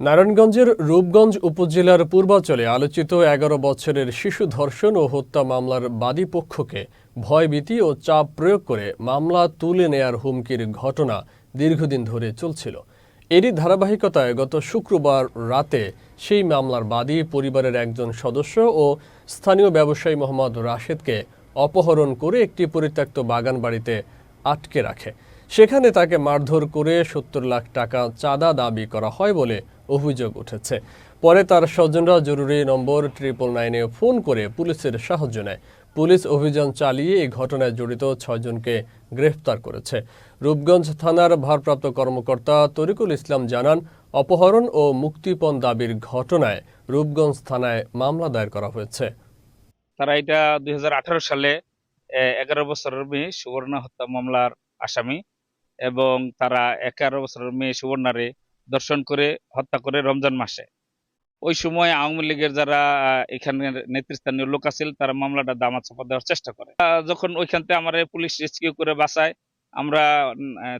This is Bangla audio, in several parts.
নারায়ণগঞ্জের রূপগঞ্জ উপজেলার পূর্বাঞ্চলে আলোচিত ১১ বছরের শিশু ধর্ষণ ও হত্যা মামলার বাদী পক্ষকে ভয়ভীতি ও চাপ প্রয়োগ করে মামলা তুলে নেয়ার হুমকির ঘটনা দীর্ঘদিন ধরে চলছিল। এরই ধারাবাহিকতায় গত শুক্রবার রাতে সেই মামলার বাদী পরিবারের একজন সদস্য ও স্থানীয় ব্যবসায়ী মোহাম্মদ রাশেদকে অপহরণ করে একটি পরিত্যক্ত বাগান বাড়িতে আটকে রাখে। সেখানে তাকে মারধর করে ৭০ লাখ টাকা চাঁদা দাবি করা হয় বলে অভিযোগ উঠেছে। পরে তার স্বজনরা জরুরি নম্বর 999-এ ফোন করে পুলিশের সাহায্য নেয়। পুলিশ অভিযান চালিয়ে এই ঘটনায় জড়িত ৬ জনকে গ্রেফতার করেছে। রূপগঞ্জ থানার ভারপ্রাপ্ত কর্মকর্তা তরিকুল ইসলাম জানান, অপহরণ ও মুক্তিপণ দাবির ঘটনায় রূপগঞ্জ থানায় মামলা দায়ের করা হয়েছে। তারা এটা 2018 সালে 11 বছরের মেয়ে সুবর্ণা হত্যা মামলার আসামি এবং তারা 11 বছরের মেয়ে সুবর্ণারে ধর্ষণ করে হত্যা করে রমজান মাসে। ওই সময় আওয়ামী লীগের যারা এখানের নেতৃস্থানীয় লোক আছিল তারা মামলাটা দামাত চাপা দেওয়ার চেষ্টা করে। যখন ওইখান থেকে আমার পুলিশ রেস্কিউ করে বাঁচায়, আমরা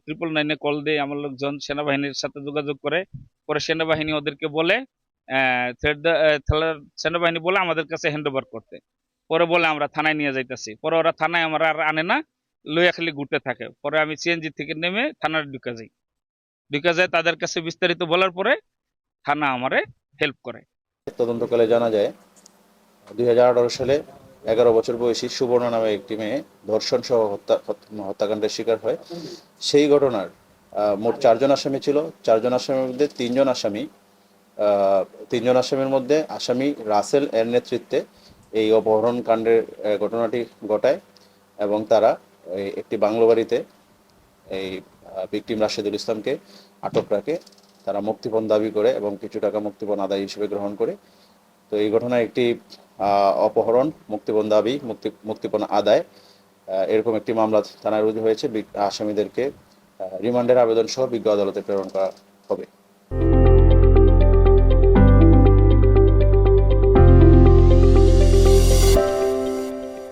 999-এ কল দিই। আমার লোকজন সেনাবাহিনীর সাথে যোগাযোগ করে, পরে সেনাবাহিনী ওদেরকে বলে সেনাবাহিনী বলে আমাদের কাছে হ্যান্ড ওভার করতে। পরে বলে আমরা থানায় নিয়ে যাইতেছি। পরে ওরা থানায় আমার আর আনে না, লইয়া খালি ঘুরতে থাকে। পরে আমি সিএনজি থেকে নেমে থানার ঢুকে যাই। তাদের কাছে বিস্তারিত বলার পরে থানা আমারে হেল্প করে। তদন্তকালে জানা যায় 2018 সালে 11 বছর বয়সী সুবর্ণা নামে একটি মেয়ে ধর্ষণ সহ হত্যাকাণ্ডের শিকার হয়। সেই ঘটনার মোট 4 জন আসামি ছিল। 4 জন আসামির মধ্যে 3 জন আসামির মধ্যে আসামি রাসেল এর নেতৃত্বে এই অপহরণ কাণ্ডের ঘটনাটি ঘটায় এবং তারা একটি বাংলো বাড়িতে এই ভিকটিম রাশেদুল ইসলামকে আটক রাখে। তারা মুক্তিপণ দাবি করে এবং কিছু টাকা মুক্তিপণ আদায় হিসেবে গ্রহণ করে। তো এই ঘটনায় একটি অপহরণ, মুক্তিপণ দাবি, মুক্তিপণ আদায় এরকম একটি মামলা থানায় রুজু হয়েছে। আসামিদেরকে রিমান্ডের আবেদন সহ বিজ্ঞ আদালতে প্রেরণ করা হবে।